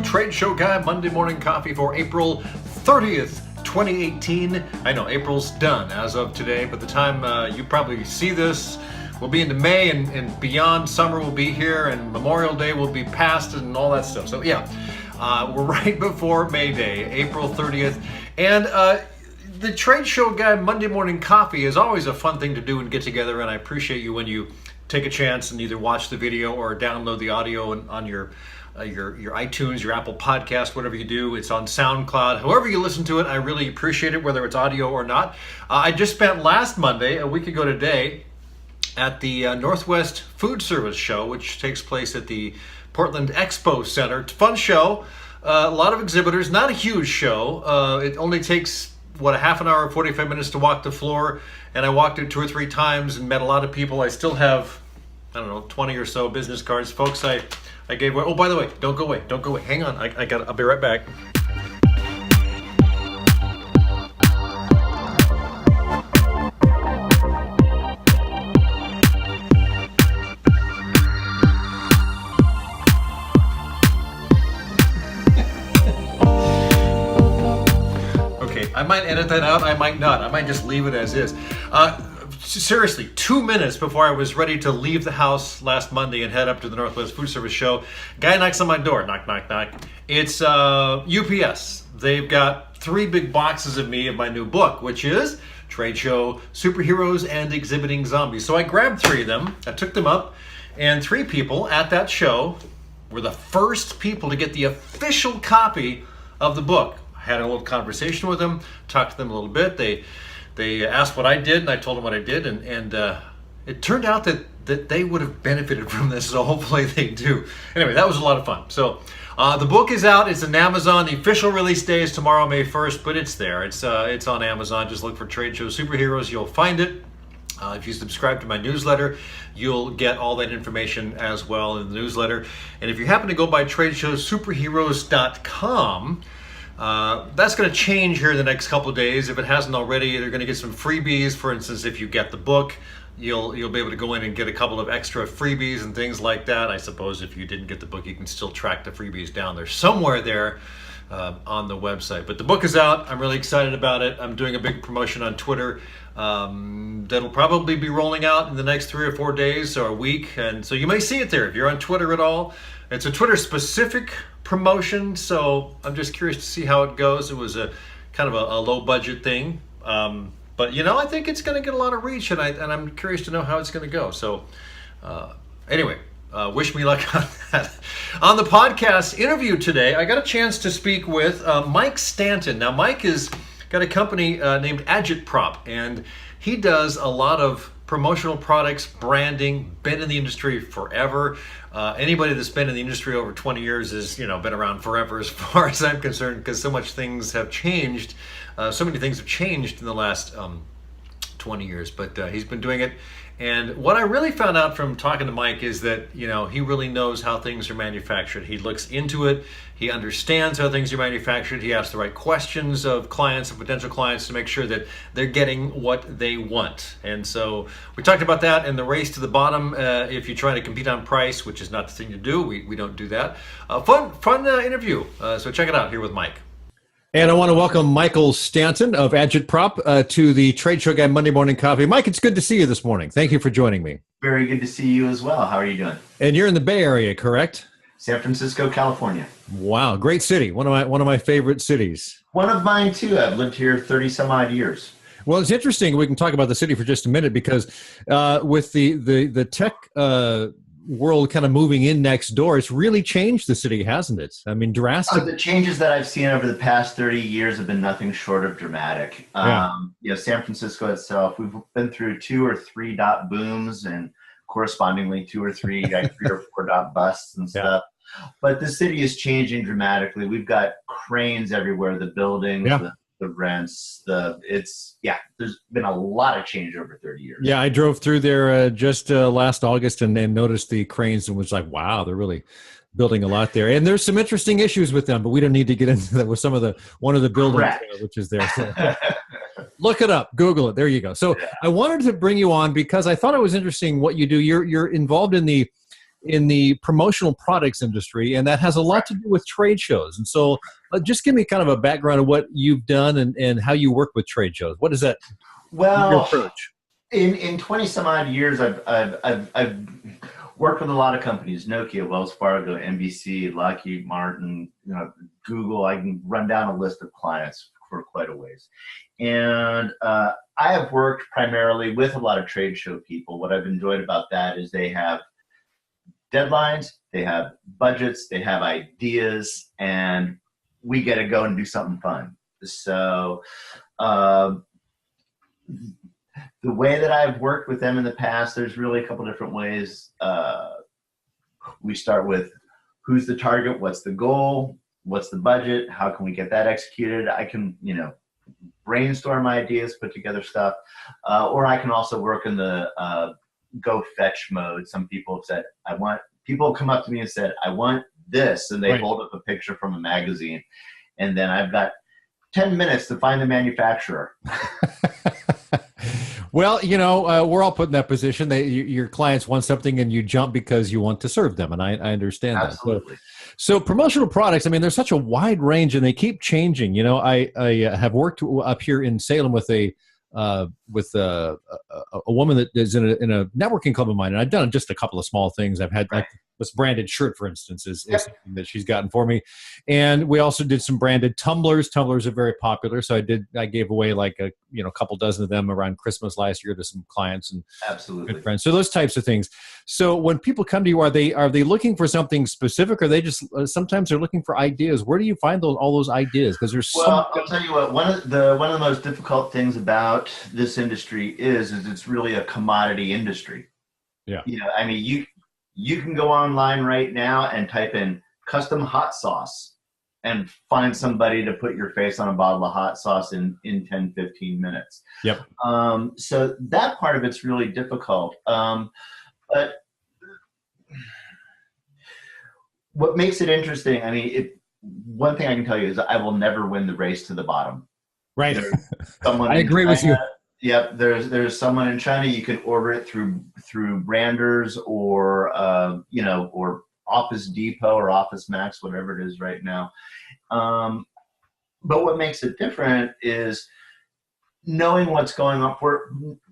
Trade Show Guy Monday Morning Coffee for April 30th, 2018. I know April's done as of today, but the time you probably see this, we'll be into May and beyond. Summer will be here and Memorial Day will be past and all that stuff. So yeah, we're right before May Day, April 30th. And the Trade Show Guy Monday Morning Coffee is always a fun thing to do and get together, and I appreciate you when you take a chance and either watch the video or download the audio on your iTunes, your Apple Podcast, whatever you do. It's on SoundCloud. However you listen to it, I really appreciate it, whether it's audio or not. I just spent last Monday, a week ago today, at the Northwest Food Service Show, which takes place at the Portland Expo Center. It's a fun show, a lot of exhibitors, not a huge show. It only takes, a half an hour, 45 minutes to walk the floor, and I walked it 2 or 3 times and met a lot of people. I still have, 20 or so business cards. Folks, I gave away. Oh, by the way, don't go away. Hang on, I'll be right back. Okay, I might edit that out, I might not. I might just leave it as is. Seriously, 2 minutes before I was ready to leave the house last Monday and head up to the Northwest Food Service Show, guy knocks on my door. Knock, knock, knock. It's UPS. They've got 3 big boxes of my new book, which is Trade Show Superheroes and Exhibiting Zombies. So I grabbed 3 of them, I took them up, and 3 people at that show were the first people to get the official copy of the book. I had a little conversation with them, talked to them a little bit. They asked what I did, and I told them what I did, and it turned out that they would have benefited from this, so hopefully they do. Anyway, that was a lot of fun. So the book is out. It's on Amazon. The official release day is tomorrow, May 1st, but it's there. It's on Amazon. Just look for Trade Show Superheroes. You'll find it. If you subscribe to my newsletter, you'll get all that information as well in the newsletter. And if you happen to go by TradeshowSuperheroes.com, that's going to change here in the next couple of days. If it hasn't already, they're going to get some freebies. For instance, if you get the book, you'll be able to go in and get a couple of extra freebies and things like that. I suppose if you didn't get the book, you can still track the freebies down there somewhere there on the website. But the book is out. I'm really excited about it. I'm doing a big promotion on Twitter that'll probably be rolling out in the next 3 or 4 days or a week. And so you may see it there if you're on Twitter at all. It's a Twitter-specific promotion, so I'm just curious to see how it goes. It was a kind of a low-budget thing, but I think it's going to get a lot of reach, and I'm curious to know how it's going to go. So anyway, wish me luck on that. On the podcast interview today, I got a chance to speak with Mike Stanton. Now, Mike has got a company named Agitprop, and he does a lot of promotional products, branding, been in the industry forever. Anybody that's been in the industry over 20 years has, been around forever as far as I'm concerned, because so many things have changed in the last 20 years, but he's been doing it. And what I really found out from talking to Mike is that, he really knows how things are manufactured. He looks into it. He understands how things are manufactured. He asks the right questions of clients and potential clients to make sure that they're getting what they want. And so we talked about that in the race to the bottom. If you're trying to compete on price, which is not the thing to do, we don't do that. Fun interview. So check it out here with Mike. And I want to welcome Michael Stanton of Agitprop to the Trade Show Guy Monday Morning Coffee. Mike, it's good to see you this morning. Thank you for joining me. Very good to see you as well. How are you doing? And you're in the Bay Area, correct? San Francisco, California. Wow, great city. One of my favorite cities. One of mine too. I've lived here 30 some odd years. Well, it's interesting. We can talk about the city for just a minute because with the tech world kind of moving in next door, it's really changed the city, hasn't it? I mean, drastically. The changes that I've seen over the past 30 years have been nothing short of dramatic. San Francisco itself, we've been through 2 or 3 dot booms and correspondingly 2 or 3, 3 or 4 dot busts and stuff. But the city is changing dramatically. We've got cranes everywhere, the buildings, the rents, there's been a lot of change over 30 years. Yeah, I drove through there just last August and then noticed the cranes and was like, wow, they're really building a lot there. And there's some interesting issues with them, but we don't need to get into that with one of the buildings which is there. So, look it up, Google it. There you go. So I wanted to bring you on because I thought it was interesting what you do. You're involved in the in the promotional products industry, and that has a lot to do with trade shows. And so just give me kind of a background of what you've done and how you work with trade shows. What is that, your Well, approach? in 20 some odd years, I've worked with a lot of companies: Nokia, Wells Fargo, NBC, Lockheed Martin, Google. I can run down a list of clients for quite a ways. And I have worked primarily with a lot of trade show people. What I've enjoyed about that is they have deadlines, they have budgets, they have ideas, and we get to go and do something fun. So the way that I've worked with them in the past, there's really a couple different ways. We start with who's the target, what's the goal, what's the budget, how can we get that executed. I can, brainstorm ideas, put together stuff, or I can also work in the go fetch mode. Some people have said, people come up to me and said, I want this, and they hold up a picture from a magazine, and then I've got 10 minutes to find the manufacturer. Well, we're all put in that position. Your clients want something and you jump because you want to serve them. And I understand Absolutely. that. So promotional products, I mean, there's such a wide range and they keep changing. I have worked up here in Salem with a woman that is in a networking club of mine. And I've done just a couple of small things. I've had this branded shirt, for instance, is something that she's gotten for me. And we also did some branded tumblers. Tumblers are very popular. So I gave away like a couple dozen of them around Christmas last year to some clients and good friends. So those types of things. So when people come to you, are they looking for something specific, or they just sometimes they're looking for ideas? Where do you find all those ideas? Because there's I'll tell you what, one of the most difficult things about this industry is it's really a commodity industry. Yeah. I mean, you can go online right now and type in custom hot sauce and find somebody to put your face on a bottle of hot sauce in 10, 15 minutes. Yep. So that part of it's really difficult. But what makes it interesting, I mean, one thing I can tell you is I will never win the race to the bottom. Right. Someone I agree with you. Yep, there's someone in China. You can order it through Branders or or Office Depot or Office Max, whatever it is right now. But what makes it different is knowing what's going on.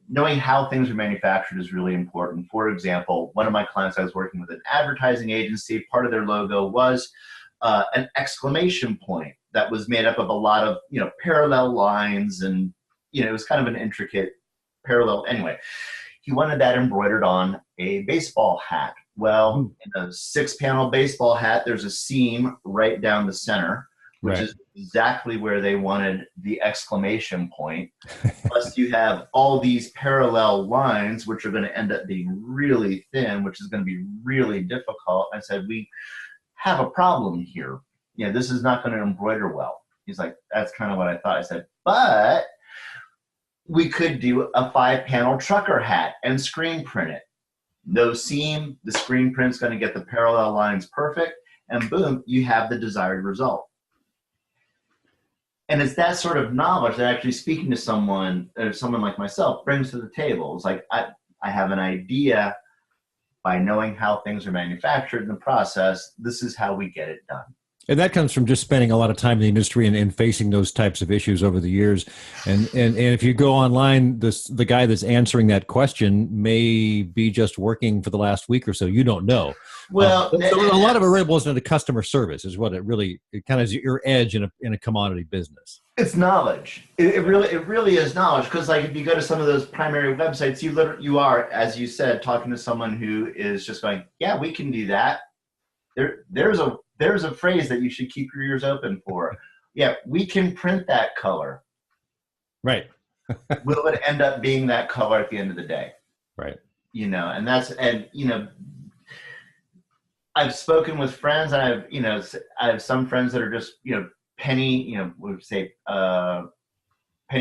Knowing how things are manufactured is really important. For example, one of my clients, I was working with an advertising agency. Part of their logo was an exclamation point that was made up of a lot of parallel lines, and it was kind of an intricate parallel. Anyway, he wanted that embroidered on a baseball hat. Well, in a 6-panel baseball hat, there's a seam right down the center, which is exactly where they wanted the exclamation point. Plus, you have all these parallel lines, which are going to end up being really thin, which is going to be really difficult. I said, we have a problem here. This is not going to embroider well. He's like, that's kind of what I thought. I said, but we could do a 5-panel trucker hat and screen print it. No seam, the screen print's going to get the parallel lines perfect, and boom, you have the desired result. And it's that sort of knowledge that actually speaking to someone like myself brings to the table. It's like, I have an idea. By knowing how things are manufactured in the process, this is how we get it done. And that comes from just spending a lot of time in the industry and facing those types of issues over the years. And if you go online, the guy that's answering that question may be just working for the last week or so. You don't know. Well, so a lot of it really boils into customer service is what it kind of is your edge in a commodity business. It's knowledge. It really is knowledge, because like if you go to some of those primary websites, you are, as you said, talking to someone who is just going, yeah, we can do that. There's a phrase that you should keep your ears open for. Yeah, we can print that color. Right. Will it end up being that color at the end of the day? Right. I've spoken with friends, and I have some friends that are just, penny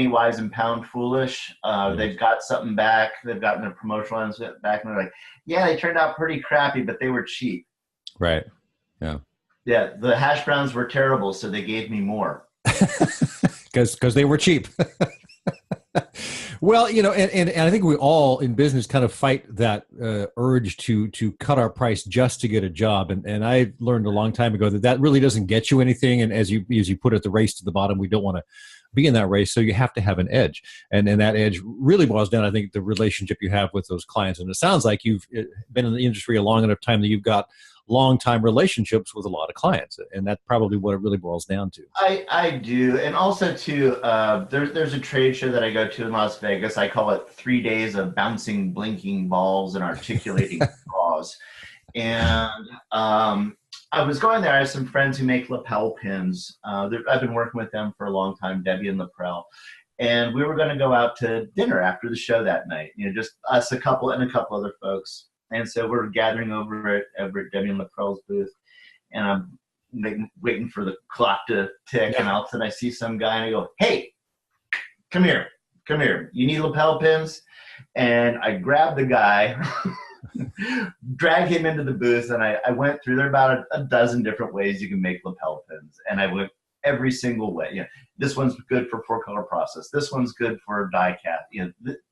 wise and pound foolish. They've got something back. They've gotten their promotional items back, and they're like, yeah, they turned out pretty crappy, but they were cheap. Right. Yeah. Yeah. The hash browns were terrible, so they gave me more. Because they were cheap. Well, and I think we all in business kind of fight that urge to cut our price just to get a job. And I learned a long time ago that really doesn't get you anything. And as you put it, the race to the bottom, we don't want to be in that race. So you have to have an edge. And that edge really boils down, I think, the relationship you have with those clients. And it sounds like you've been in the industry a long enough time that you've got long time relationships with a lot of clients, and that's probably what it really boils down to. I do, and also too, there's a trade show that I go to in Las Vegas. I call it 3 days of bouncing, blinking balls and articulating straws. And I was going there. I have some friends who make lapel pins. I've been working with them for a long time, Debbie and Laprel. And we were going to go out to dinner after the show that night. Just us, a couple, and a couple other folks. And so we're gathering over at Debbie and Laprel's booth, and I'm waiting for the clock to tick, and all of a sudden I see some guy, and I go, "Hey, come here. You need lapel pins?" And I grabbed the guy, dragged him into the booth, and I went through there about a dozen different ways you can make lapel pins, and I went every single way. This one's good for 4-color process. This one's good for die cast.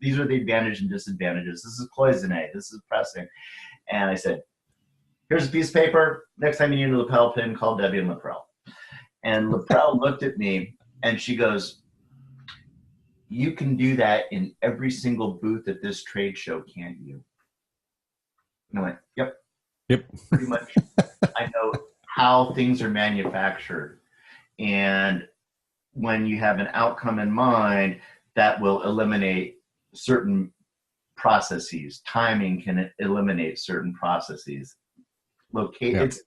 These are the advantages and disadvantages. This is cloisonne. This is pressing. And I said, "Here's a piece of paper. Next time you need a lapel pin, call Debbie and Laprel." And Laprel looked at me and she goes, "You can do that in every single booth at this trade show, can't you?" And I went, Yep. Pretty much. I know how things are manufactured. And when you have an outcome in mind, that will eliminate certain processes. Timing can eliminate certain processes. Let's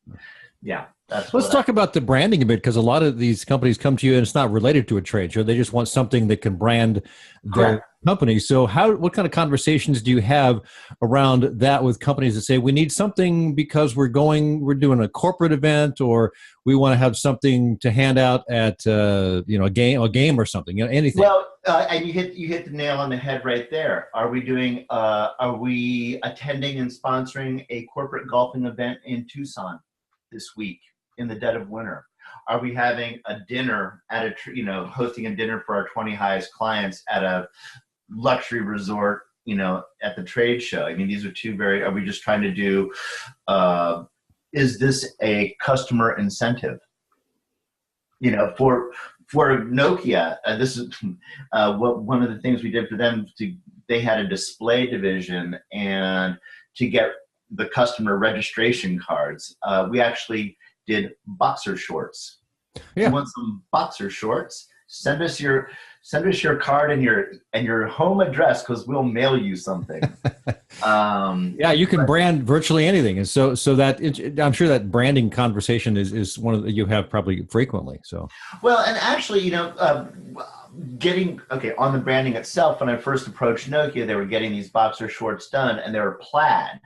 talk about the branding a bit, because a lot of these companies come to you and it's not related to a trade show. They just want something that can brand their company. So what kind of conversations do you have around that with companies that say, we need something because we're doing a corporate event, or we want to have something to hand out at a game or something, anything? Well, and you hit the nail on the head right there. Are we attending and sponsoring a corporate golfing event in Tucson this week in the dead of winter? Are we having a dinner at hosting a dinner for our 20 highest clients at a luxury resort, at the trade show? I mean, these are two are we just trying to do, is this a customer incentive? For Nokia, this is one of the things we did for them. They had a display division, and to get the customer registration cards, we actually did boxer shorts. You want some boxer shorts? Send us your card and your home address, because we'll mail you something. You can brand virtually anything, and so that I'm sure that branding conversation is one of you have probably frequently. So well, and actually, getting on the branding itself. When I first approached Nokia, they were getting these boxer shorts done, and they were plaid.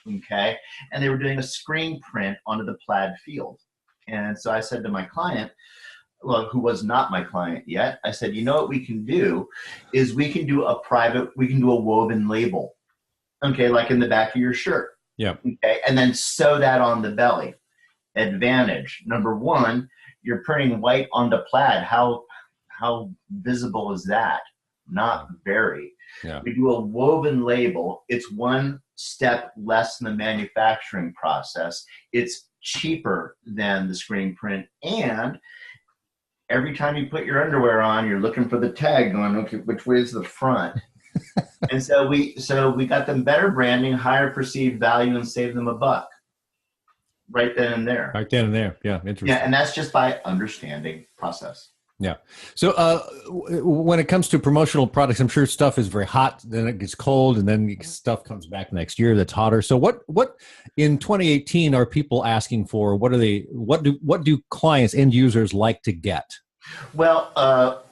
Okay, and they were doing a screen print onto the plaid field. And so I said to my client, who was not my client yet, I said, what we can do is we can do a woven label, okay, like in the back of your shirt. Yeah. Okay, and then sew that on the belly. Advantage number one, you're printing white onto plaid. How visible is that? Not very. Yeah. We do a woven label. It's one step less in the manufacturing process. It's cheaper than the screen print, and every time you put your underwear on, you're looking for the tag going, okay, which way is the front? And so we got them better branding, higher perceived value, and saved them $1 right then and there. Right then and there. Yeah, interesting. Yeah, and that's just by understanding process. Yeah. So when it comes to promotional products, I'm sure stuff is very hot, then it gets cold, and then stuff comes back next year that's hotter. So what in 2018 are people asking for? What do clients, end users like to get? Well,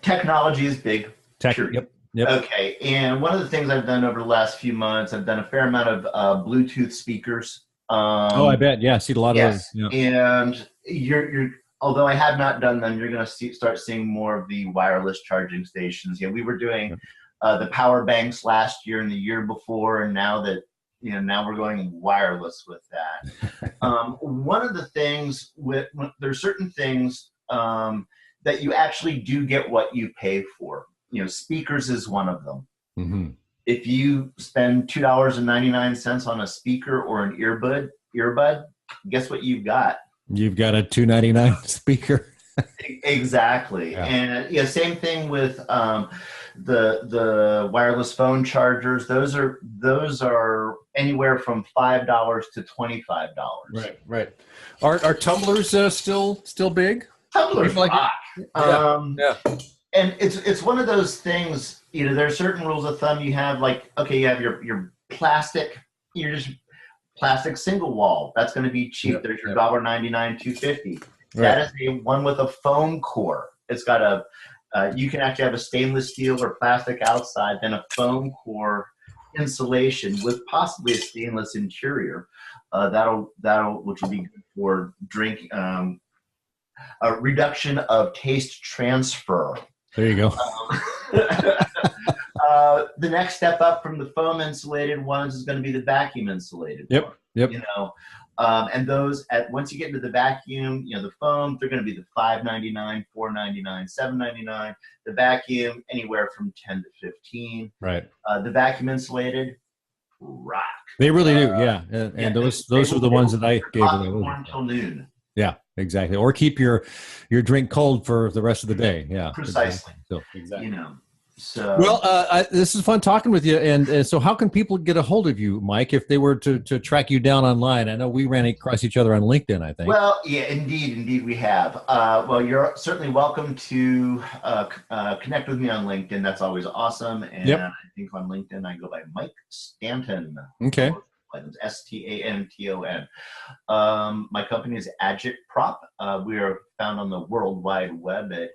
technology is big. Sure. Yep. Okay. And one of the things I've done over the last few months, I've done a fair amount of Bluetooth speakers. I bet. Yeah. I see a lot of those. Yeah. And you're although I have not done them, you're going to start seeing more of the wireless charging stations. We were doing the power banks last year and the year before, and now we're going wireless with that. One of the things there's certain things that you actually do get what you pay for. speakers is one of them. Mm-hmm. If you spend $2.99 on a speaker or an earbud, guess what you've got? You've got a $2.99 speaker. Exactly. Yeah. And same thing with the wireless phone chargers. Those are anywhere from $5 to $25. Right. Are tumblers still big? Tumblers rock. Yeah. And it's one of those things. There are certain rules of thumb. You have you have your plastic. Plastic single wall. That's going to be cheap. Yep. There's your $1.99, $2.50. Right. That is a one with a foam core. It's got you can actually have a stainless steel or plastic outside, then a foam core insulation with possibly a stainless interior. Which will be good for drink a reduction of taste transfer. There you go. The next step up from the foam insulated ones is going to be the vacuum insulated. Yep. And those once you get into the vacuum, the foam, they're going to be the $5.99, $4.99, $7.99. The vacuum, anywhere from $10 to $15. Right. The vacuum insulated, rock. They really do, yeah. And those are the ones that I gave away. Until noon. Yeah, exactly. Or keep your drink cold for the rest of the day. Yeah, precisely. Exactly. So well, this is fun talking with you. And so, how can people get a hold of you, Mike, if they were to track you down online? I know we ran across each other on LinkedIn, I think. Well, yeah, indeed we have. Well, you're certainly welcome to connect with me on LinkedIn. That's always awesome. And I think on LinkedIn I go by Mike Stanton. Okay. Stanton. My company is Agitprop. We are found on the World Wide Web at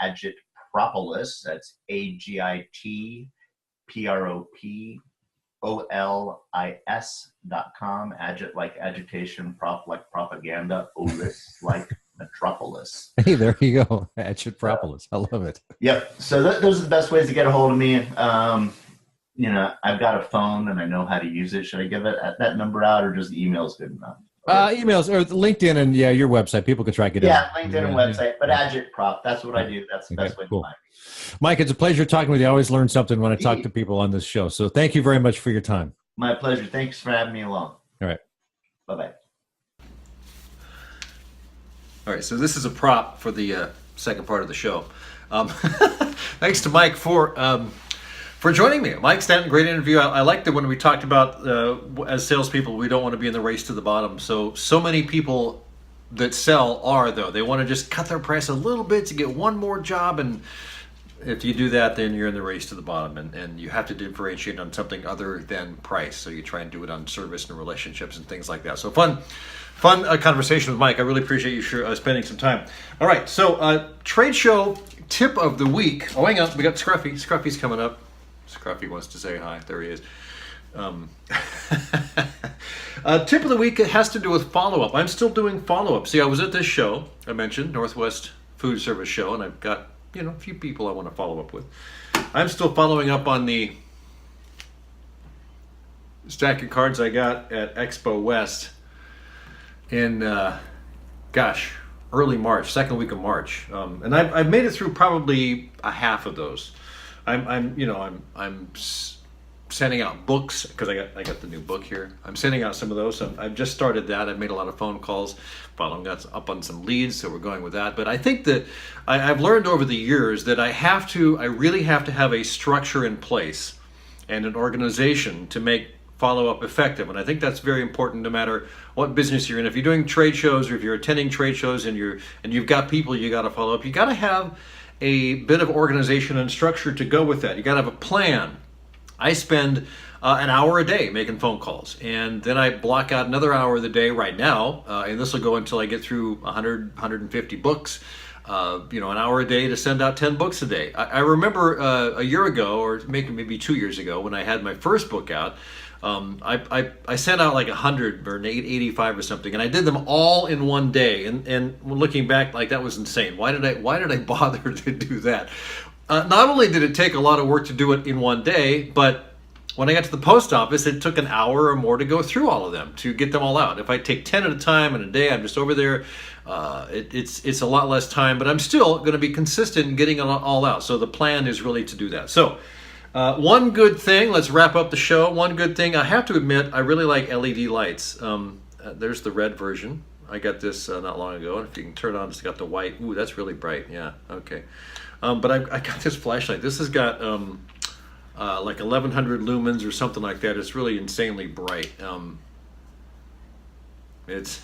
Agitpropolis. That's AGITPROPOLIS.com. Agit like agitation, prop like propaganda, olis like metropolis. Hey, there you go. Agitpropolis. I love it. Yep. So those are the best ways to get a hold of me. I've got a phone and I know how to use it. Should I give it that number out, or just email's good enough? Emails or LinkedIn and your website. People can track it down. Yeah, LinkedIn and website. But Agitprop, that's what I do. That's the best way to find me. Mike, it's a pleasure talking with you. I always learn something when I talk to people on this show. So thank you very much for your time. My pleasure. Thanks for having me along. All right. Bye-bye. All right, so this is a prop for the second part of the show. Thanks to Mike for joining me. Mike Stanton, great interview. I liked it when we talked about, as salespeople, we don't want to be in the race to the bottom. So many people that sell though. They want to just cut their price a little bit to get one more job. And if you do that, then you're in the race to the bottom. And you have to differentiate on something other than price. So you try and do it on service and relationships and things like that. So fun conversation with Mike. I really appreciate you spending some time. All right, so trade show tip of the week. Oh, hang on, we got Scruffy. Scruffy's coming up. Scruffy wants to say hi. There he is. Tip of the week has to do with follow-up. I'm still doing follow-up. See, I was at this show, I mentioned, Northwest Food Service Show, and I've got a few people I want to follow up with. I'm still following up on the stack of cards I got at Expo West in, early March, second week of March. And I've made it through probably a half of those. I'm sending out books because I got the new book here. I'm sending out some of those. I've just started that. I've made a lot of phone calls, following up on some leads, so we're going with that. But I think that I've learned over the years that I really have to have a structure in place and an organization to make follow-up effective. And I think that's very important no matter what business you're in. If you're doing trade shows or if you're attending trade shows and you've got people you got to follow up, you got to have a bit of organization and structure to go with that. You got to have a plan. I spend an hour a day making phone calls, and then I block out another hour of the day right now, and this will go until I get through 100, 150 books. An hour a day to send out 10 books a day. I remember a year ago, or maybe 2 years ago, when I had my first book out, I sent out like 100 or 85 or something, and I did them all in one day. And looking back, like, that was insane. Why did I bother to do that? Not only did it take a lot of work to do it in one day, but when I got to the post office, it took an hour or more to go through all of them, to get them all out. If I take 10 at a time in a day, I'm just over there. It's a lot less time, but I'm still going to be consistent in getting it all out. So the plan is really to do that. So one good thing, let's wrap up the show. One good thing, I have to admit, I really like LED lights. There's the red version. I got this not long ago, and if you can turn it on, it's got the white. Ooh, that's really bright. Yeah, okay. But I got this flashlight. This has got like 1100 lumens or something like that. It's really insanely bright. It's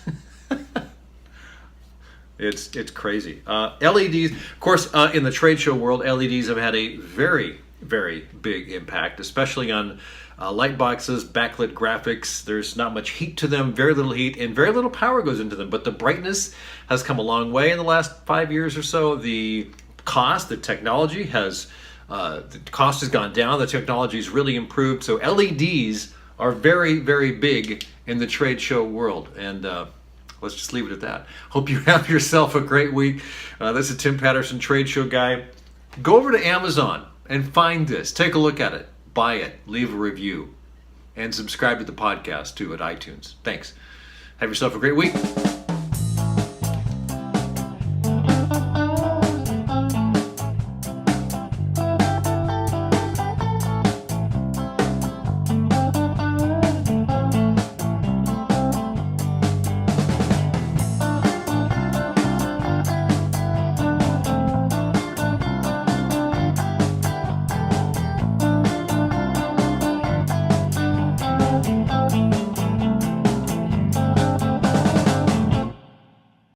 it's crazy. LEDs, of course, in the trade show world, LEDs have had a very, very big impact, especially on light boxes, backlit graphics. There's not much heat to them, very little heat, and very little power goes into them. But the brightness has come a long way in the last 5 years or so. The cost, the technology has the cost has gone down. The technology has really improved. So LEDs are very, very big in the trade show world. And let's just leave it at that. Hope you have yourself a great week. This is Tim Patterson, Trade Show Guy. Go over to Amazon and find this. Take a look at it. Buy it. Leave a review. And subscribe to the podcast, too, at iTunes. Thanks. Have yourself a great week.